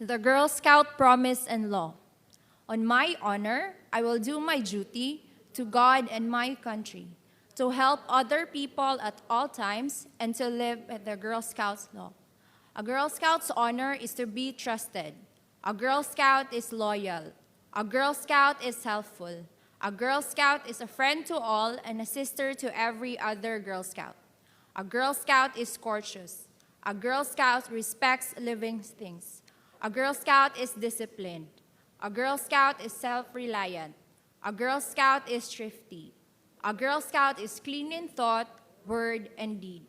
the Girl Scout Promise and Law. On my honor, I will do my duty to God and my country, to help other people at all times, and to live by the Girl Scouts law. A Girl Scout's honor is to be trusted. A Girl Scout is loyal. A Girl Scout is helpful. A Girl Scout is a friend to all and a sister to every other Girl Scout. A Girl Scout is courteous. A Girl Scout respects living things. A Girl Scout is disciplined. A Girl Scout is self-reliant. A Girl Scout is thrifty. A Girl Scout is clean in thought, word, and deed.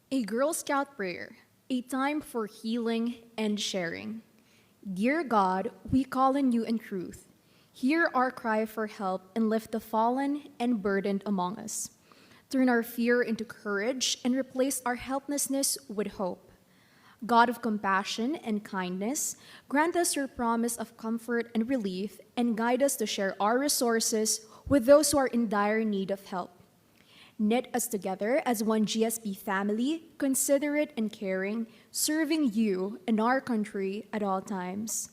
A Girl Scout prayer, a time for healing and sharing. Dear God, we call on you in truth. Hear our cry for help and lift the fallen and burdened among us. Turn our fear into courage and replace our helplessness with hope. God of compassion and kindness, grant us your promise of comfort and relief and guide us to share our resources with those who are in dire need of help. Knit us together as one GSP family, considerate and caring, serving you and our country at all times.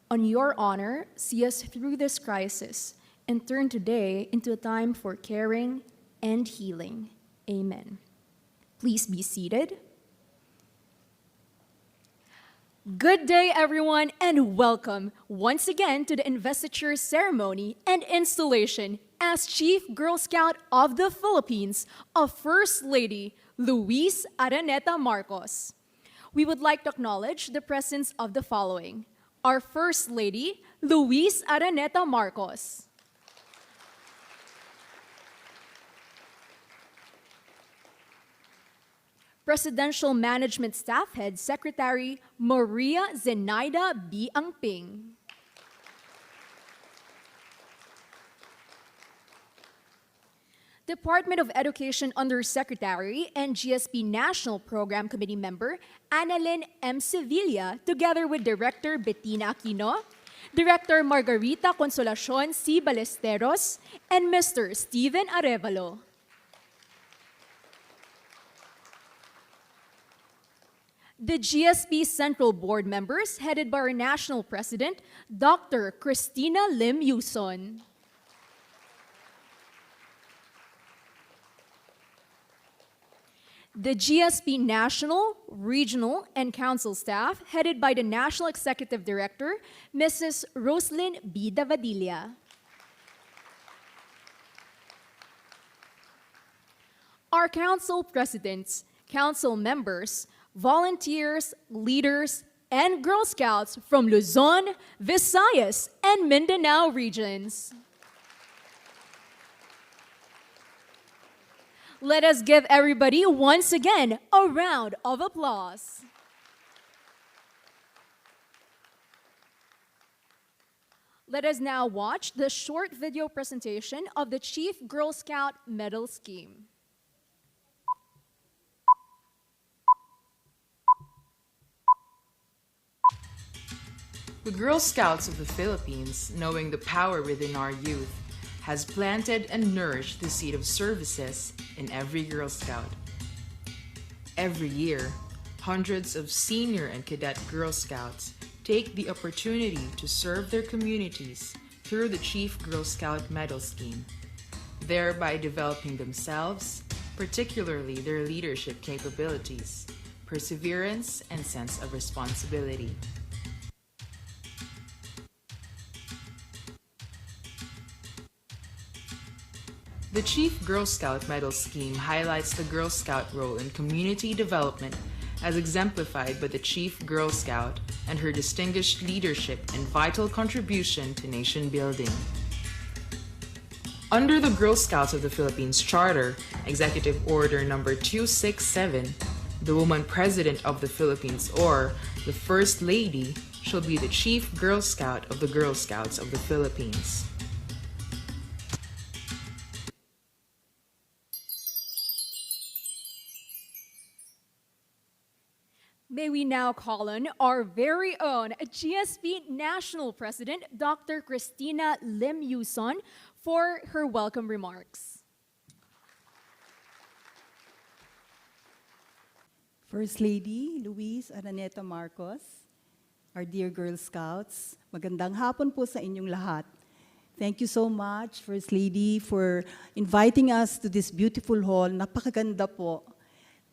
On your honor, see us through this crisis and turn today into a time for caring and healing. Amen. Please be seated. Good day, everyone, and welcome once again to the Investiture Ceremony and installation as Chief Girl Scout of the Philippines of First Lady Luis Araneta Marcos. We would like to acknowledge the presence of the following: our First Lady, Luis Araneta Marcos. Presidential Management Staff Head Secretary Maria Zenaida B. Angping. Department of Education Undersecretary and GSP National Program Committee member Annalyn M. Sevilla, together with Director Bettina Aquino, Director Margarita Consolacion C. Ballesteros, and Mr. Steven Arevalo. The GSP Central Board members, headed by our National President, Dr. Christina Lim Yuson. The GSP National, Regional, and Council staff, headed by the National Executive Director, Mrs. Roslyn B. Davadilla. Our Council Presidents, Council members, volunteers, leaders, and Girl Scouts from Luzon, Visayas, and Mindanao regions. Let us give everybody once again a round of applause. Let us now watch the short video presentation of the Chief Girl Scout Medal Scheme. The Girl Scouts of the Philippines, knowing the power within our youth, has planted and nourished the seed of services in every Girl Scout. Every year, hundreds of senior and cadet Girl Scouts take the opportunity to serve their communities through the Chief Girl Scout Medal Scheme, thereby developing themselves, particularly their leadership capabilities, perseverance, and sense of responsibility. The Chief Girl Scout Medal Scheme highlights the Girl Scout role in community development as exemplified by the Chief Girl Scout and her distinguished leadership and vital contribution to nation building. Under the Girl Scouts of the Philippines Charter, Executive Order Number 267, the Woman President of the Philippines, or the First Lady, shall be the Chief Girl Scout of the Girl Scouts of the Philippines. May we now call on our very own GSP National President, Dr. Christina Lim Yuson, for her welcome remarks. First Lady Luis Araneta Marcos, our dear Girl Scouts, magandang hapon po sa inyong lahat. Thank you so much, First Lady, for inviting us to this beautiful hall. Napakaganda po.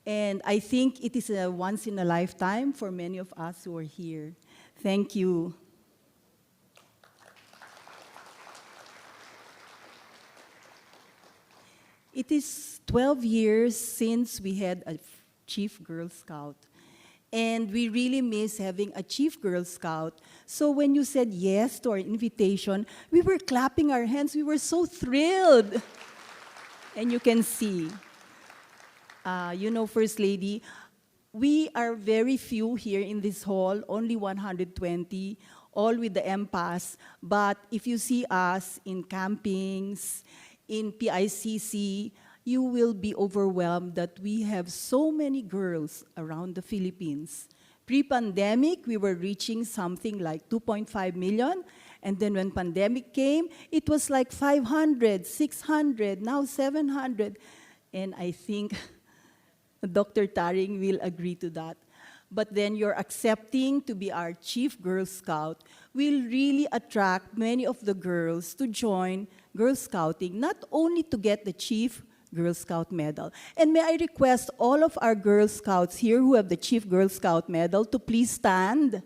And I think it is a once in a lifetime for many of us who are here. Thank you. It is 12 years since we had a Chief Girl Scout. And we really miss having a Chief Girl Scout. So when you said yes to our invitation, we were clapping our hands. We were so thrilled. And you can see, First Lady, we are very few here in this hall, only 120, all with the MPAS. But if you see us in campings, in PICC, you will be overwhelmed that we have so many girls around the Philippines. Pre-pandemic, we were reaching something like 2.5 million. And then when pandemic came, it was like 500, 600, now 700. And I think Dr. Taring will agree to that. But then your accepting to be our Chief Girl Scout will really attract many of the girls to join Girl Scouting, not only to get the Chief Girl Scout medal. And may I request all of our Girl Scouts here who have the Chief Girl Scout medal to please stand.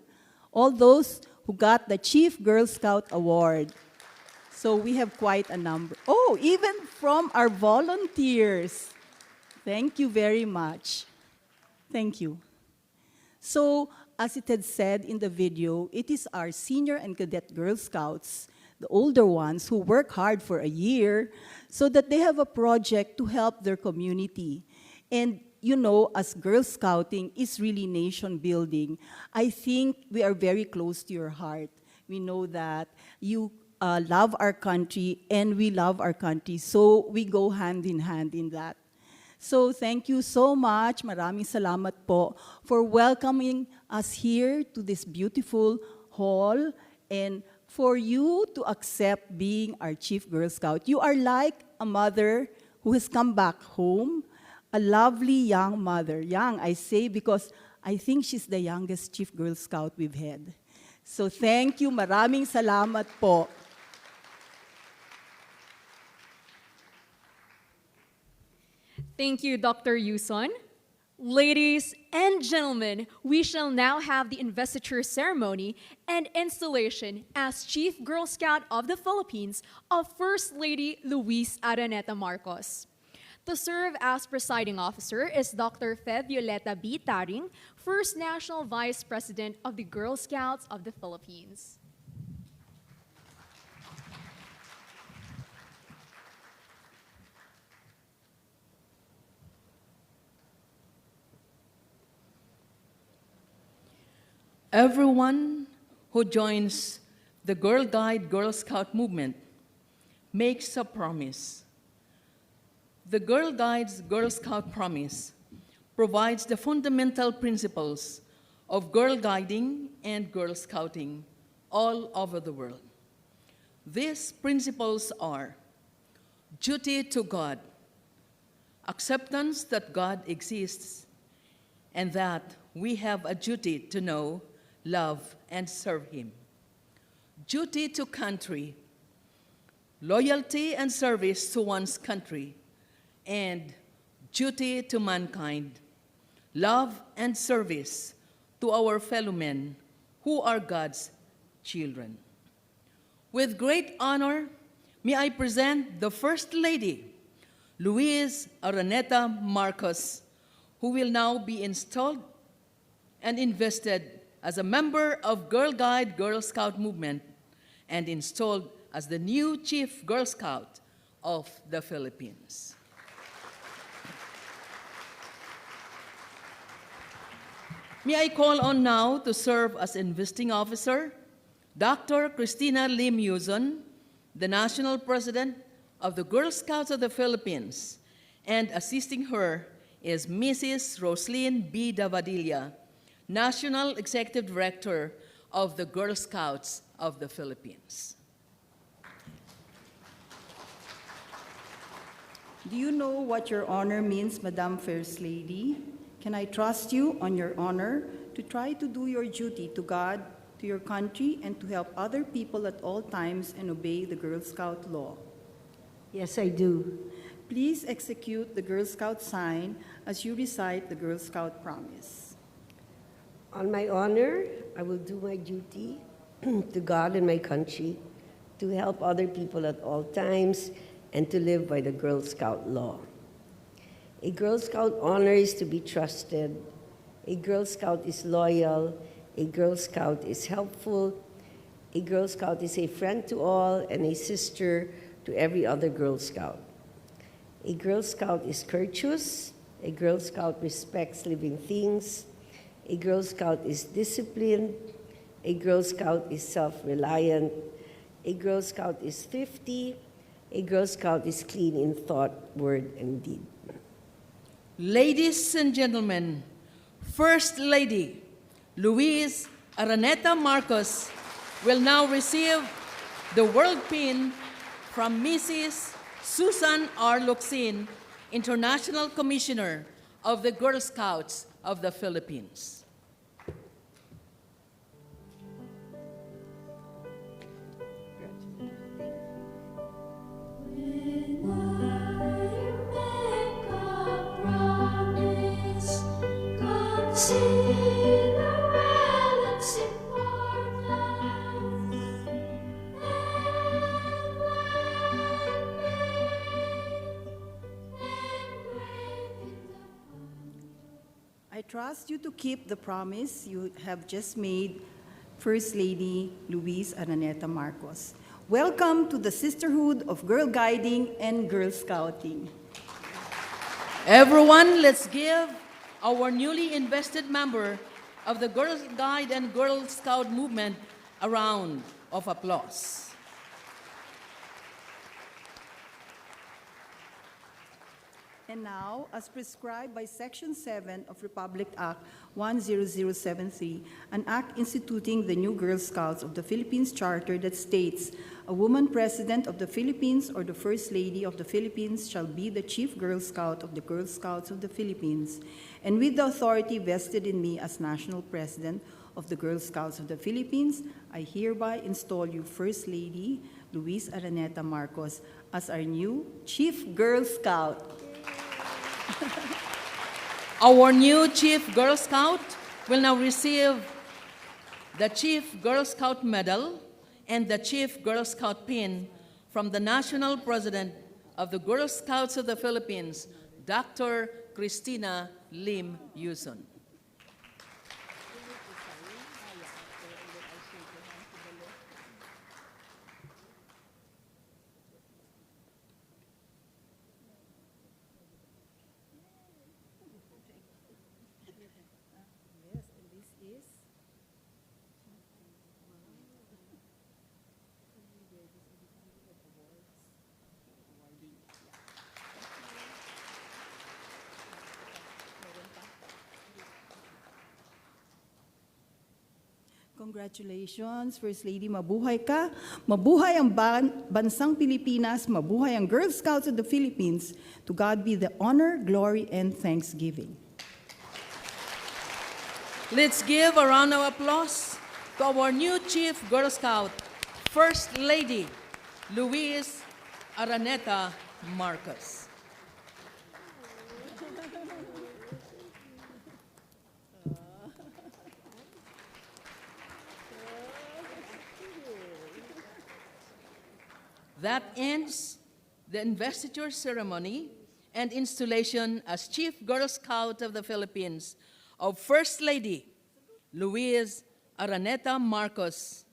All those who got the Chief Girl Scout award. So we have quite a number. Oh, even from our volunteers. Thank you very much. Thank you. So, as it had said in the video, it is our senior and cadet Girl Scouts, the older ones, who work hard for a year so that they have a project to help their community. And as Girl Scouting is really nation building, I think we are very close to your heart. We know that you love our country and we love our country, so we go hand in that. So thank you so much, maraming salamat po, for welcoming us here to this beautiful hall and for you to accept being our Chief Girl Scout. You are like a mother who has come back home, a lovely young mother. Young, I say, because I think she's the youngest Chief Girl Scout we've had. So thank you, maraming salamat po. Thank you, Dr. Yuson. Ladies and gentlemen, we shall now have the Investiture Ceremony and installation as Chief Girl Scout of the Philippines of First Lady Luis Araneta Marcos. To serve as presiding officer is Dr. Fe Violeta B. Taring, First National Vice President of the Girl Scouts of the Philippines. Everyone who joins the Girl Guide Girl Scout movement makes a promise. The Girl Guide's Girl Scout promise provides the fundamental principles of girl guiding and Girl Scouting all over the world. These principles are duty to God, acceptance that God exists, and that we have a duty to know, love, and serve Him. Duty to country, loyalty and service to one's country, and duty to mankind, love and service to our fellow men who are God's children. With great honor, may I present the First Lady, Luis Araneta Marcos, who will now be installed and invested as a member of Girl Guide Girl Scout movement and installed as the new Chief Girl Scout of the Philippines. May I call on now to serve as investing officer, Dr. Christina Lim Yuzon, the National President of the Girl Scouts of the Philippines, and assisting her is Mrs. Roslyn B. Davadilla, National Executive Director of the Girl Scouts of the Philippines. Do you know what your honor means, Madam First Lady? Can I trust you on your honor to try to do your duty to God, to your country, and to help other people at all times and obey the Girl Scout law? Yes, I do. Please execute the Girl Scout sign as you recite the Girl Scout promise. On my honor, I will do my duty to God and my country, to help other people at all times, and to live by the Girl Scout law. A Girl Scout honor is to be trusted. A Girl Scout is loyal. A Girl Scout is helpful. A Girl Scout is a friend to all and a sister to every other Girl Scout. A Girl Scout is courteous. A Girl Scout respects living things. A Girl Scout is disciplined. A Girl Scout is self-reliant. A Girl Scout is thrifty. A Girl Scout is clean in thought, word, and deed. Ladies and gentlemen, First Lady Louise Araneta Marcos will now receive the World Pin from Mrs. Susan R. Locsin, International Commissioner of the Girl Scouts of the Philippines. I trust you to keep the promise you have just made, First Lady Louise Araneta Marcos. Welcome to the Sisterhood of Girl Guiding and Girl Scouting. Everyone, let's give our newly invested member of the Girl Guide and Girl Scout movement a round of applause. And now, as prescribed by Section 7 of Republic Act 10073, an act instituting the new Girl Scouts of the Philippines Charter that states, a woman president of the Philippines or the First Lady of the Philippines shall be the Chief Girl Scout of the Girl Scouts of the Philippines, and with the authority vested in me as National President of the Girl Scouts of the Philippines, I hereby install you First Lady Louise Araneta Marcos as our new Chief Girl Scout. Our new Chief Girl Scout will now receive the Chief Girl Scout Medal and the Chief Girl Scout Pin from the National President of the Girl Scouts of the Philippines, Dr. Christina Lim Yuson. Congratulations, First Lady, mabuhay ka. Mabuhay ang bansang Pilipinas, mabuhay ang Girl Scouts of the Philippines. To God be the honor, glory, and thanksgiving. Let's give a round of applause to our new Chief Girl Scout, First Lady Louise Araneta Marcos. That ends the Investiture Ceremony and installation as Chief Girl Scout of the Philippines of First Lady Louise Araneta Marcos